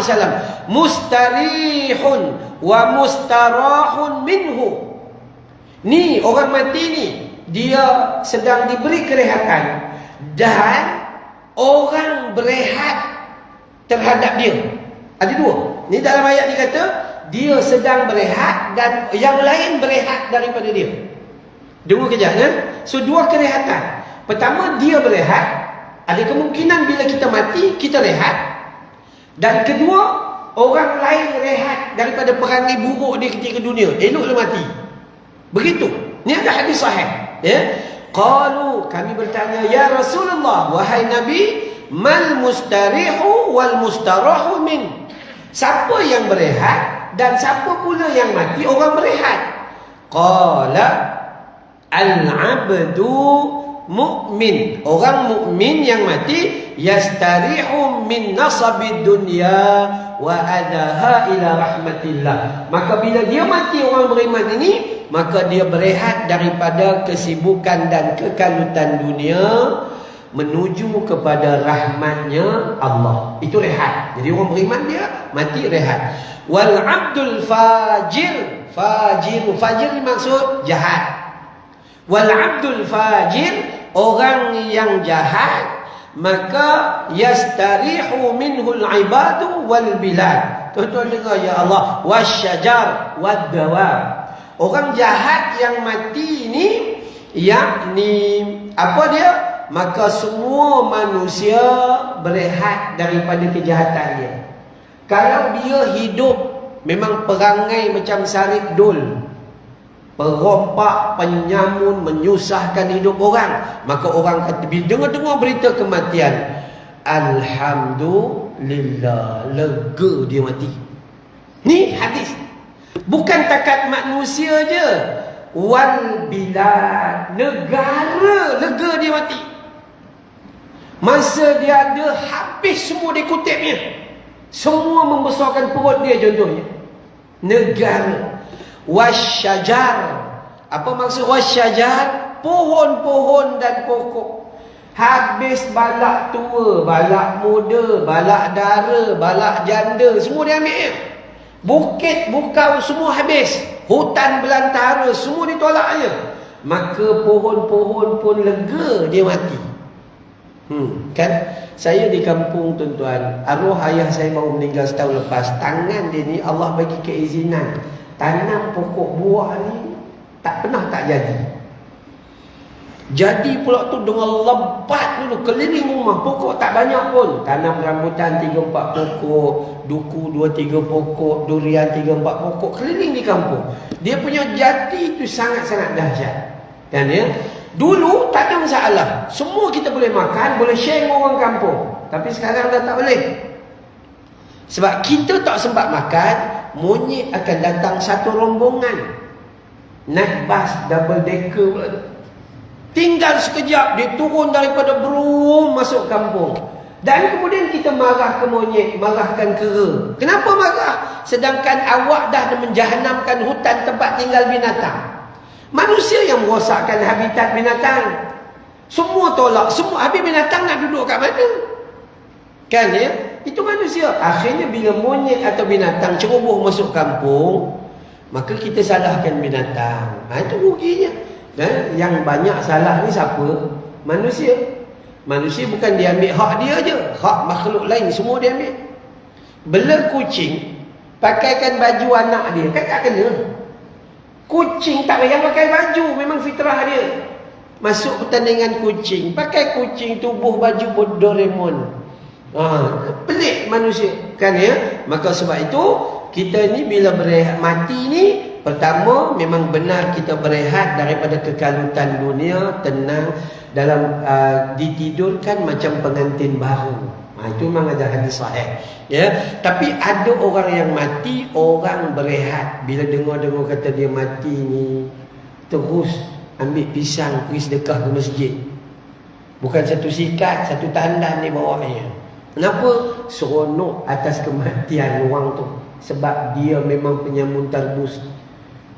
mustarihun wa mustarahun minhu. Ni orang mati ni, dia sedang diberi kerehatan dan orang berehat terhadap dia. Ada 2. Ni dalam ayat dia kata, dia sedang berehat dan yang lain berehat daripada dia. Dengar kejap ya. So 2 kerehatan. Pertama, dia berehat. Ada kemungkinan bila kita mati, kita rehat. Dan kedua, orang lain rehat daripada perangai buruk dia ketika dunia. Eloklah mati. Begitu. Ini ada hadis sahih. Ya. Qalu, kami bertanya, ya Rasulullah, wahai Nabi, mal mustarihu wal mustarahu min. Siapa yang berehat dan siapa pula yang mati orang berehat? Qala al-'abdu mu'min. Orang mukmin yang mati yastarihu min nasabid dunya wa adaha ila rahmatillah. Maka bila dia mati orang beriman ini, maka dia berehat daripada kesibukan dan kekalutan dunia menuju kepada rahmatnya Allah. Itu rehat. Jadi orang beriman dia mati rehat. Wal abdul fajir, fajir ni maksud jahat. Wal abdul fajir, orang yang jahat, maka yastarihu minhul ibadu wal bilad. Tuan-tuan dengar ya Allah, wasyajar wad dawab. Orang jahat yang mati ini, yakni apa dia? Maka semua manusia berehat daripada kejahatannya. Kalau dia hidup memang perangai macam sarip dul, perompak, penyamun, menyusahkan hidup orang, maka orang kata, bila dengar-dengar berita kematian, alhamdulillah, lega dia mati. Ni hadis. Bukan takat manusia je, wal bilad, negara lega dia mati. Masa dia ada, habis semua dia kutipnya, semua membesarkan perut dia. Contohnya negara. Wasyajar, apa maksud wasyajar? Pohon-pohon dan pokok. Habis balak tua, balak muda, balak dara, balak janda, semua dia ambil. Bukit bukau semua habis, hutan belantara semua ditolaknya. Maka pohon-pohon pun lega dia mati. Kan saya di kampung, tuan-tuan, arwah ayah saya baru meninggal setahun lepas. Tangan dia ni Allah bagi keizinan tanam pokok buah ni, tak pernah tak jadi. Jadi pula tu dengan lebat dulu keliling rumah, pokok tak banyak pun. Tanam rambutan 3-4 pokok, duku 2-3 pokok, durian 3-4 pokok, keliling di kampung. Dia punya jati tu sangat-sangat dahsyat. Kan ya? Dulu tak ada masalah, semua kita boleh makan, boleh share dengan orang kampung. Tapi sekarang dah tak boleh. Sebab kita tak sempat makan, monyet akan datang satu rombongan, naik bas double decker pula tu. Tinggal sekejap, dia turun daripada Brum masuk kampung. Dan kemudian kita marah ke monyet, marahkan kera. Kenapa marah? Sedangkan awak dah menjahanamkan hutan tempat tinggal binatang. Manusia yang merosakkan habitat binatang. Semua tolak, semua. Habis binatang nak duduk kat mana? Kan ya? Itu manusia. Akhirnya bila monyet atau binatang ceroboh masuk kampung, maka kita salahkan binatang. Itu ruginya. Dan yang banyak salah ni siapa? Manusia. Manusia bukan dia ambil hak dia je, hak makhluk lain semua dia ambil. Bela kucing, pakaikan baju anak dia, kan tak kena. Kucing tak payah pakai baju, memang fitrah dia. Masuk pertandingan kucing, pakai kucing tubuh baju Doraemon. Pelik manusia, kan ya? Maka sebab itu kita ni bila berehat mati ni, pertama memang benar kita berehat daripada kekalutan dunia, tenang dalam ditidurkan macam pengantin baru. Itu memang ada hadis sahih. Ya, tapi ada orang yang mati, orang berehat. Bila dengar-dengar kata dia mati ni, terus ambil pisang pergi sedekah ke masjid. Bukan satu sikat, satu tandan ni bawanya. Kenapa? Seronok atas kematian orang tu. Sebab dia memang penyamun tarbus.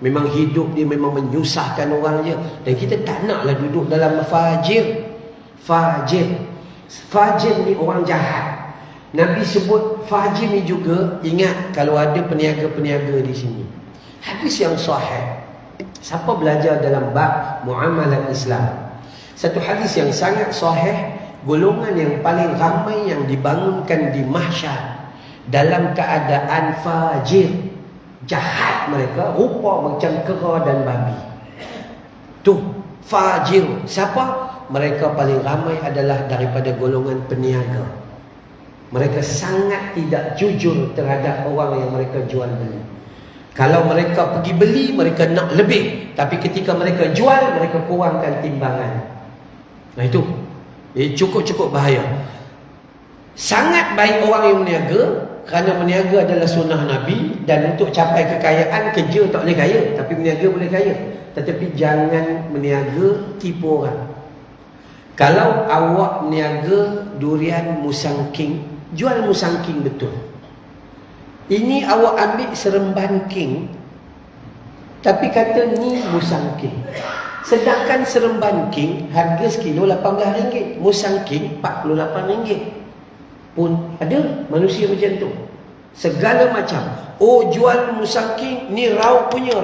Memang hidup dia memang menyusahkan orang je. Dan kita tak naklah duduk dalam fajir. Fajir ni orang jahat. Nabi sebut fajir ni juga, ingat kalau ada peniaga-peniaga di sini. Hadis yang sahih. Siapa belajar dalam bab muamalat Islam, satu hadis yang sangat sahih, golongan yang paling ramai yang dibangunkan di mahsyar dalam keadaan fajir, jahat mereka, rupa macam kera dan babi. Tu fajir. Siapa? Mereka paling ramai adalah daripada golongan peniaga. Mereka sangat tidak jujur terhadap orang yang mereka jual beli. Kalau mereka pergi beli, mereka nak lebih. Tapi ketika mereka jual, mereka kurangkan timbangan. Nah itu cukup-cukup bahaya. Sangat baik orang yang meniaga, kerana meniaga adalah sunnah Nabi. Dan untuk capai kekayaan, kerja tak boleh kaya, tapi meniaga boleh kaya. Tetapi jangan meniaga tipu orang. Kalau awak meniaga durian Musang King, jual musangking betul. Ini awak ambil seremban king, tapi kata ni musangking. Sedangkan seremban king harga sekilo RM18, musangking RM48. Pun ada manusia macam tu. Segala macam. Oh, jual musangking, ni rauk punya.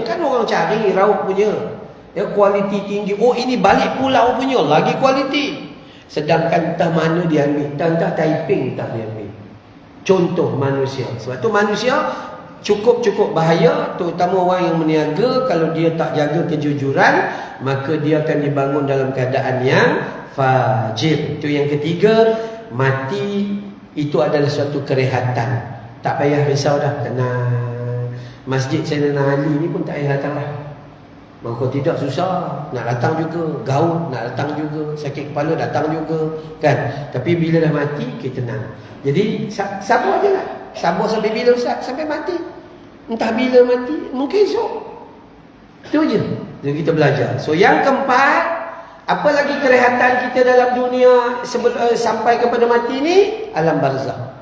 Kan orang cari rauk punya. Ya, kualiti tinggi. Oh, ini balik pulau punya, lagi kualiti. Sedangkan entah mana dia ambil, entah Taiping tak dia ambil. Contoh manusia. Sebab tu manusia cukup bahaya, terutama orang yang meniaga. Kalau dia tak jaga kejujuran, maka dia akan dibangun dalam keadaan yang fajir. Itu yang ketiga. Mati itu adalah suatu kerehatan. Tak payah risau dah. Tenang. Masjid Sayyidina Ali ni pun tak payah datang dah. Kalau tidak susah, nak datang juga, gaul nak datang juga, sakit kepala datang juga, kan? Tapi bila dah mati, kita tenang. Jadi sabar je lah. Sabar sampai bila Ustaz? Sampai mati. Entah bila mati, mungkin esok. Itu je. Jadi kita belajar. So yang keempat, apa lagi kerehatan kita dalam dunia sampai kepada mati ni? Alam barzah.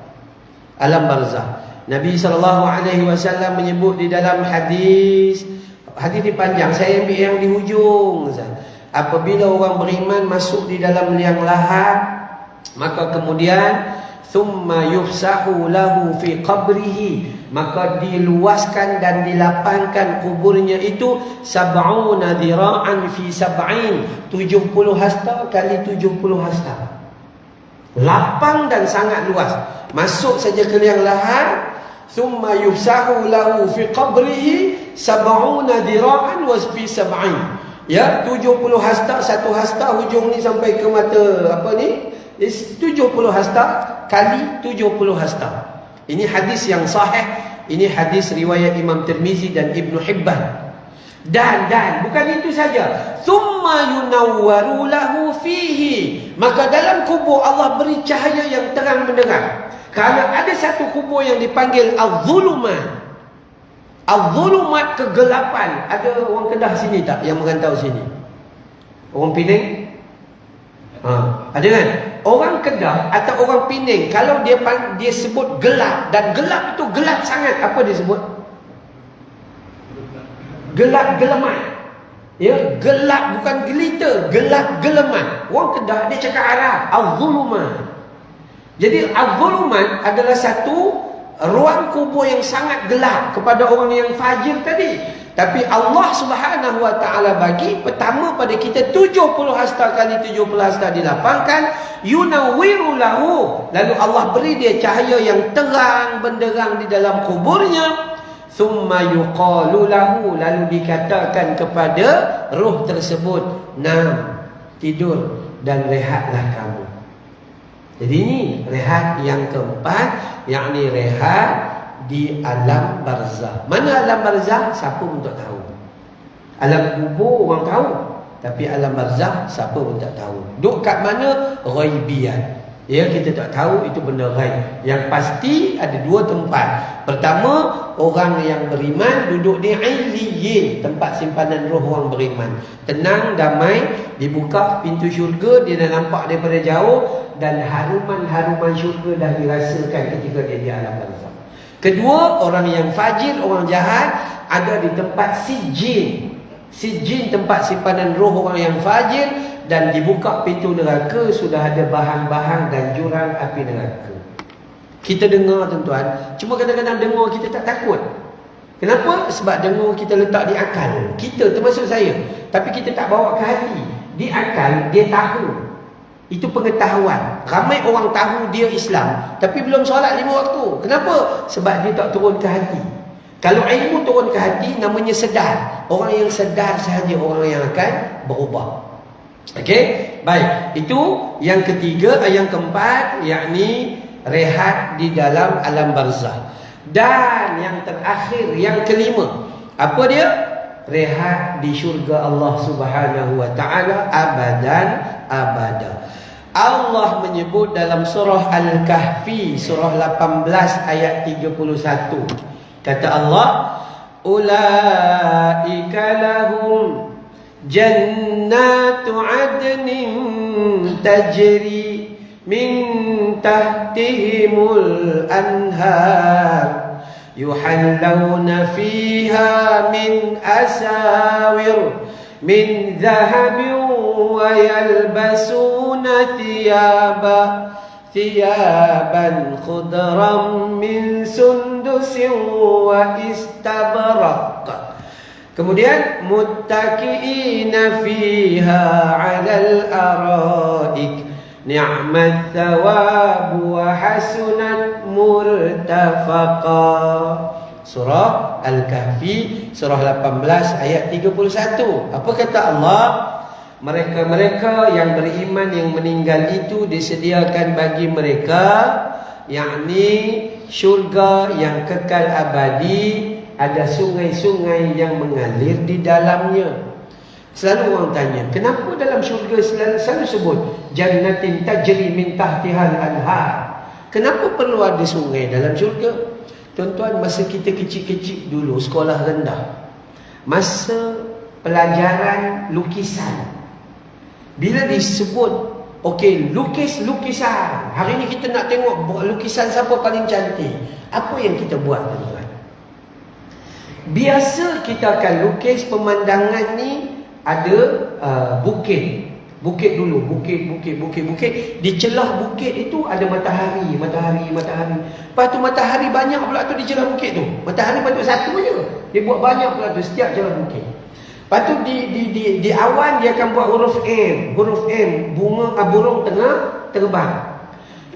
Alam barzah. Nabi SAW menyebut di dalam hadis ni panjang, saya ambil yang di hujung. Apabila orang beriman masuk di dalam liang lahat, maka kemudian thumma yufsahu lahu fi qabrihi, maka diluaskan dan dilapangkan kuburnya itu sab'una dhira'an fi sab'in, 70 hasta kali 70 hasta. Lapang dan sangat luas. Masuk saja ke liang lahat, thumma yufsahu lahu fi qabrihi sab'una dhira'an wa fi sab'in. Ya, 70 hasta, satu hasta hujung ni sampai ke mata apa ni? 70 hasta kali 70 hasta. Ini hadis yang sahih. Ini hadis riwayat Imam Tirmizi dan Ibn Hibban. Dan bukan itu saja. Thumma yunawwaru lahu fihi, maka dalam kubur Allah beri cahaya yang terang benderang. Kerana ada satu kubur yang dipanggil Az-Zulumat. Az-Zulumat, kegelapan. Ada orang Kedah sini tak yang merantau sini? Orang Penang? Ada kan? Orang Kedah atau orang Penang, kalau dia sebut gelap, dan gelap itu gelap sangat, apa dia sebut? Gelap gelemat. Ya, gelap bukan gelita, gelap gelemat. Orang Kedah dia cakap Arab, Az-Zulumat. Jadi Az-Zulumat adalah satu ruang kubur yang sangat gelap kepada orang yang fajir tadi. Tapi Allah Subhanahu Wa Taala bagi pertama pada kita 70 hasta kali 70 hasta dilapangkan, yunawwiru lahu, lalu Allah beri dia cahaya yang terang benderang di dalam kuburnya. Thumma yuqalu lahu, lalu dikatakan kepada roh tersebut, nam, tidur dan rehatlah kamu. Jadi ini rehat yang keempat, yakni rehat di alam barzah. Mana alam barzah? Siapa pun tak tahu. Alam kubur orang tahu, tapi alam barzah siapa pun tak tahu. Duk kat mana? Ghaibiyat. Ya, kita tak tahu itu benda ghaib. Yang pasti ada dua tempat. Pertama, orang yang beriman duduk di Illiyin, tempat simpanan roh orang beriman. Tenang, damai, dibuka pintu syurga, dia dah nampak daripada jauh, dan haruman-haruman syurga dah dirasakan ketika dia di alam barzah. Kedua, orang yang fajir, orang jahat, ada di tempat Sijin. Sijin, tempat simpanan roh orang yang fajir, dan dibuka pintu neraka, sudah ada bahan-bahan dan jurang api neraka. Kita dengar tuan-tuan, cuma kadang-kadang dengar kita tak takut. Kenapa? Sebab dengar kita letak di akal. Kita, termasuk saya. Tapi kita tak bawa ke hati. Di akal, dia tahu. Itu pengetahuan. Ramai orang tahu dia Islam, tapi belum solat 5 waktu. Kenapa? Sebab dia tak turun ke hati. Kalau ilmu turun ke hati, namanya sedar. Orang yang sedar sahaja orang yang akan berubah. Okey, baik. Itu yang ketiga, yang keempat, yakni rehat di dalam alam barzah. Dan yang terakhir, yang kelima, apa dia? Rehat di syurga Allah Subhanahu Wa Taala abadan abada. Allah menyebut dalam surah Al-Kahfi, surah 18 ayat 31. Kata Allah, ulaika lahum jannatu adnin tajri min tahtihimul anhar yuhallawna fiha min asawir min dhahabin wa yalbasuna thiyaban khudran min sundusin wa istabraq. Kemudian muttaqiina fiha 'alal araik ni'mat thawabu wa hasunat murtafaqa. Surah Al-Kahfi surah 18 ayat 31. Apa kata Allah? Mereka-mereka yang beriman yang meninggal itu disediakan bagi mereka, yakni syurga yang kekal abadi, ada sungai-sungai yang mengalir di dalamnya. Selalu orang tanya, kenapa dalam syurga selalu sebut jannatin tajri min tahtihal anhar? Kenapa perlu ada sungai dalam syurga? Tuan-tuan, masa kita kecil-kecil dulu sekolah rendah, masa pelajaran lukisan, bila disebut okey, lukis lukisan, hari ni kita nak tengok lukisan siapa paling cantik, apa yang kita buat, tuan-tuan? Biasa kita akan lukis pemandangan ni ada bukit dulu, bukit. Di celah bukit itu ada matahari. Lepas tu matahari banyak pula tu di celah bukit tu. Matahari patut satu je, dia buat banyak pula tu setiap celah bukit. Lepas tu di awan dia akan buat huruf M, bunga burung tengah terbang.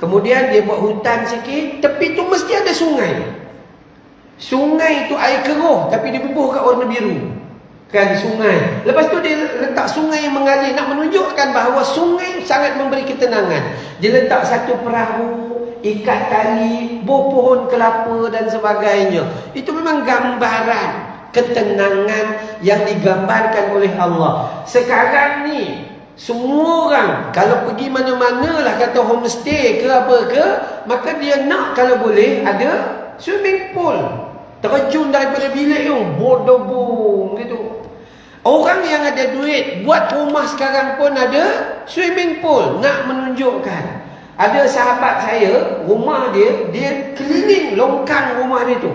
Kemudian dia buat hutan sikit, tepi tu mesti ada sungai. Sungai tu air keruh tapi dia bubuh kat warna biru. Kan sungai. Lepas tu dia letak sungai yang mengalir, nak menunjukkan bahawa sungai sangat memberi ketenangan. Dia letak satu perahu, ikat tali, pohon kelapa dan sebagainya. Itu memang gambaran ketenangan yang digambarkan oleh Allah. Sekarang ni semua orang kalau pergi mana-mana lah, kata homestay ke apa ke, maka dia nak kalau boleh ada swimming pool. Terjun daripada bilik tu, bodobong gitu. Orang yang ada duit buat rumah sekarang pun ada swimming pool, nak menunjukkan. Ada sahabat saya, rumah dia keliling longkang rumah dia tu.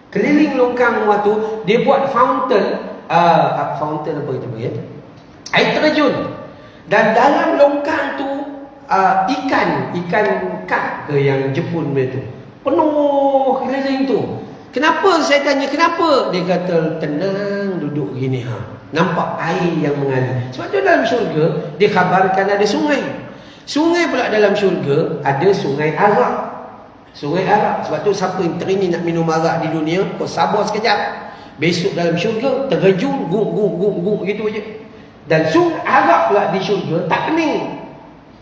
Keliling longkang rumah tu, dia buat fountain. Fountain apa itu ya? Air terjun. Dan dalam longkang tu ikan kak ke yang Jepun dia tu. Penuh keliling tu. Kenapa? Saya tanya kenapa? Dia kata tenang duduk gini nampak air yang mengalir. Sebab tu dalam syurga dia khabarkan ada sungai. Sungai pula dalam syurga ada sungai arak. Sungai arak. Sebab tu siapa yang teringin nak minum arak di dunia, kau sabar sekejap. Besok dalam syurga terjun gung gitu aje. Dan sungai arak pula di syurga tak pening.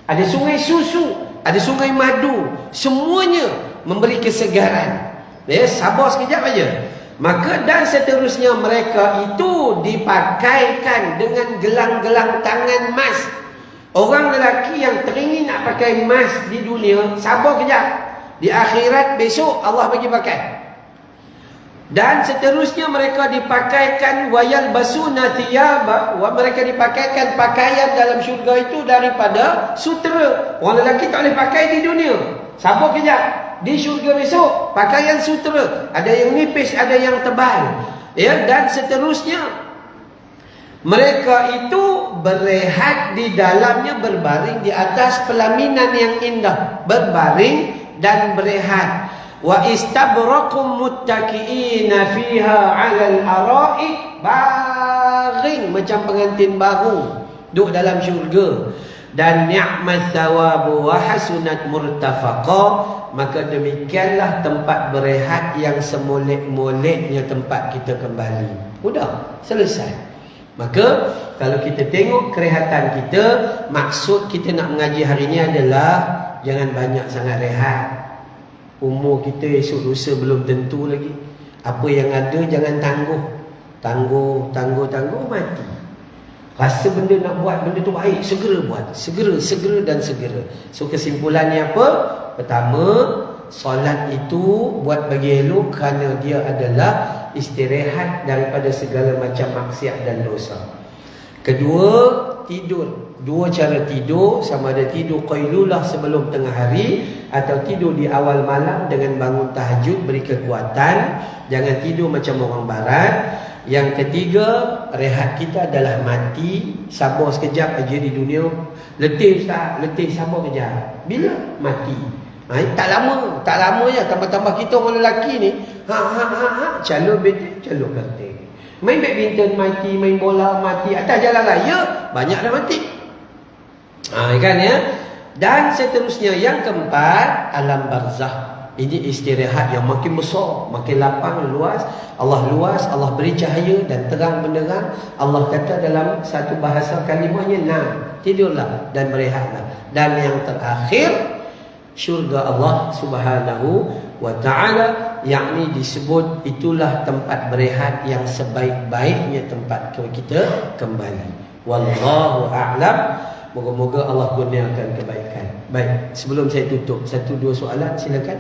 Ada sungai susu, ada sungai madu, semuanya memberi kesegaran. Ya, sabar sekejap aja. Maka dan seterusnya mereka itu dipakaikan dengan gelang-gelang tangan emas. Orang lelaki yang teringin nak pakai emas di dunia, sabar kejap. Di akhirat besok Allah bagi pakai. Dan seterusnya mereka dipakaikan wayal basuna thiyaba, mereka dipakaikan pakaian dalam syurga itu daripada sutera. Orang lelaki tak boleh pakai di dunia. Sabar kejap. Di syurga besok pakaian sutera, ada yang nipis, ada yang tebal. Ya, dan seterusnya mereka itu berehat di dalamnya, berbaring di atas pelaminan yang indah, berbaring dan berehat. Wa istabraqum muttaqiina fiha 'alal araik, baring macam pengantin baru duduk dalam syurga. Dan ni'mat thawabu wa hasunat murtafaqa, maka demikianlah tempat berehat yang semolek-moleknya tempat kita kembali. Sudah selesai. Maka kalau kita tengok kerehatan kita, maksud kita nak mengaji hari ini adalah jangan banyak sangat rehat. Umur kita esok lusa belum tentu lagi. Apa yang ada jangan tangguh mati. Rasa benda nak buat benda tu baik, segera buat, segera dan segera. So kesimpulannya apa? Pertama, solat itu buat bagi elok kerana dia adalah istirahat daripada segala macam maksiat dan dosa. Kedua, tidur. dua cara tidur, sama ada tidur qailulah sebelum tengah hari atau tidur di awal malam dengan bangun tahajud beri kekuatan. Jangan tidur macam orang barat. Yang ketiga, rehat kita adalah mati. Sabar sekejap aja di dunia. Letih Ustaz, letih, sabar kejap. Bila? Mati. Tak lama ya. Tambah-tambah kita orang lelaki ni calon betul, calon kereta. Main badminton mati, main bola mati, atas jalan raya banyak dah mati. Kan ya. Dan seterusnya, yang keempat, alam barzah. Ini istirahat yang makin besar, makin lapang, luas. Allah beri cahaya dan terang benderang. Allah kata dalam satu bahasa kalimahnya, tidurlah dan berehatlah. Dan yang terakhir, syurga Allah Subhanahu wa ta'ala, yakni disebut itulah tempat berehat yang sebaik-baiknya tempat kita kembali. Wallahu a'lam. Moga-moga Allah kurniakan kebaikan. Baik, sebelum saya tutup, 1-2 soalan silakan.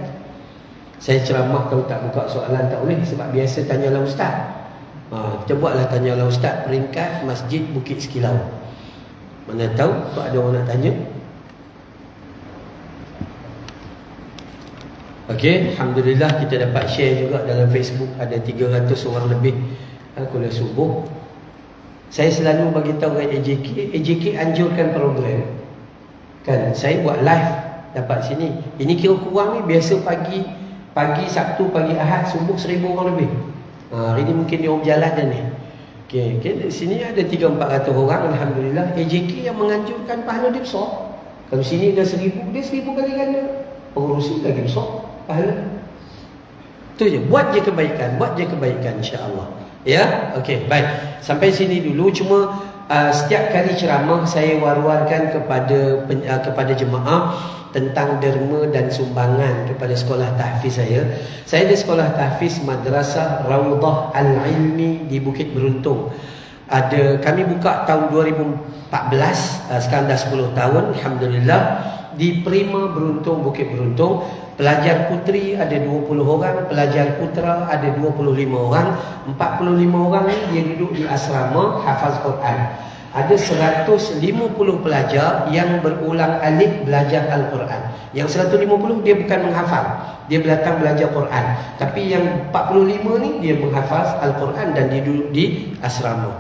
Saya ceramah kalau tak buka soalan tak boleh, sebab biasa tanyalah ustaz. Kita buatlah tanyalah ustaz peringkat Masjid Bukit Sekilau. Mana tahu kalau ada orang nak tanya. Okey, alhamdulillah kita dapat share juga dalam Facebook, ada 300 orang lebih kuliah subuh. Saya selalu bagi tahu kat AJK anjurkan program. Kan saya buat live dapat sini. Ini kira kurang ni, biasa pagi Sabtu, pagi Ahad, subuh 1000 orang lebih. Hari ni mungkin dia orang berjalan dah ni. Okey, di sini ada 300-400 orang, alhamdulillah. AJK yang menganjurkan pahala dia besar. Kalau sini dah 1000, dia 1000 kali ganda. Pengurusi lagi besar pahala. Tu je, buat je kebaikan insya-Allah. Ya, okey, baik. Sampai sini dulu. Cuma setiap kali ceramah saya war-warkan kepada jemaah tentang derma dan sumbangan kepada sekolah tahfiz saya. Saya ada sekolah tahfiz Madrasah Raudhah Al-Ilmi di Bukit Beruntung. Kami buka tahun 2014, sekarang dah 10 tahun alhamdulillah, di Prima Beruntung, Bukit Beruntung. Pelajar puteri ada 20 orang, pelajar putera ada 25 orang. 45 orang ni dia duduk di asrama hafaz Quran. Ada 150 pelajar yang berulang alik belajar Al-Quran. Yang 150 dia bukan menghafal, dia datang belajar Quran. Tapi yang 45 ni dia menghafaz Al-Quran dan dia duduk di asrama.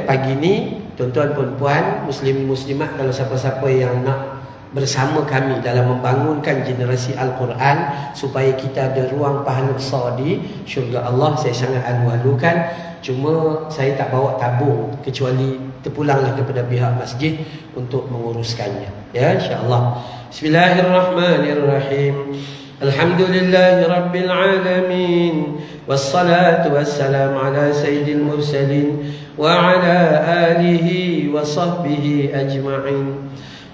Pagi ni tuan-tuan puan-puan, muslim-muslimat, kalau siapa-siapa yang nak bersama kami dalam membangunkan generasi Al-Quran supaya kita ada ruang pahala besar di syurga Allah, saya sangat alu-alukan. Cuma saya tak bawa tabung, kecuali terpulanglah kepada pihak masjid untuk menguruskannya. Ya, insya-Allah. Bismillahirrahmanirrahim. Alhamdulillahi rabbil alamin. Wassalatu wassalamu ala sayyidil mursalin wa ala alihi wa sahbihi ajma'in.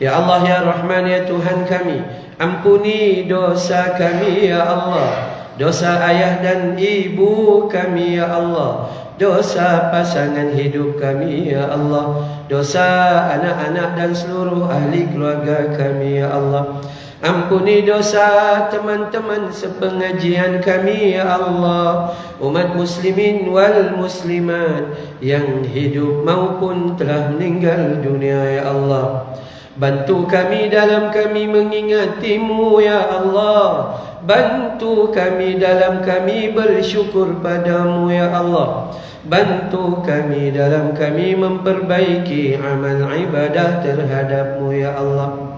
Ya Allah, ya Rahman, ya Tuhan kami, ampuni dosa kami ya Allah, dosa ayah dan ibu kami ya Allah, dosa pasangan hidup kami ya Allah, dosa anak-anak dan seluruh ahli keluarga kami ya Allah. Ampuni dosa teman-teman sepengajian kami ya Allah, umat muslimin wal muslimat yang hidup maupun telah meninggal dunia ya Allah. Bantu kami dalam kami mengingatimu ya Allah. Bantu kami dalam kami bersyukur padamu ya Allah. Bantu kami dalam kami memperbaiki amal ibadah terhadapmu ya Allah.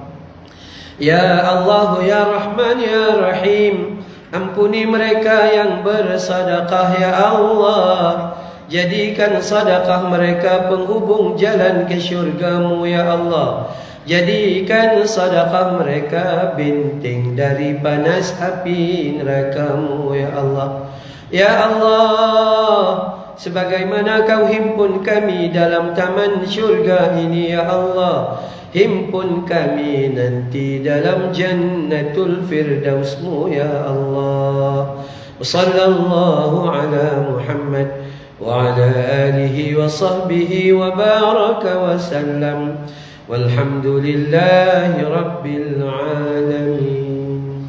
Ya Allah, ya Rahman, ya Rahim, ampuni mereka yang bersedekah ya Allah. Jadikan sedekah mereka penghubung jalan ke syurga-Mu ya Allah. Jadikan sedekah mereka binting dari panas api neraka-Mu ya Allah. Ya Allah, sebagaimana Kau himpun kami dalam taman syurga ini ya Allah, himpun kami nanti dalam jannatul firdaus-Mu ya Allah. Sallallahu ala Muhammad wa ala alihi wa sahbihi wa baraka wa sallam. Walhamdulillahi rabbil alamin.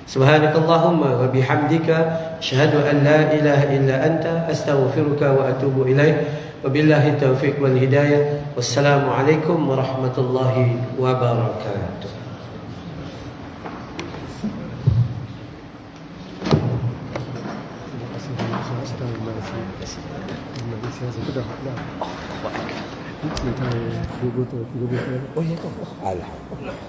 Subhanakallahumma wa bihamdika asyhadu an la ilaha illa anta astaghfiruka wa atubu ilaik. Wabillahi taufiq wal hidayah. Wassalamualaikum warahmatullahi wabarakatuh. Sudah. Dah. Ini 3 botol. Oh ya, kau. Alhamdulillah.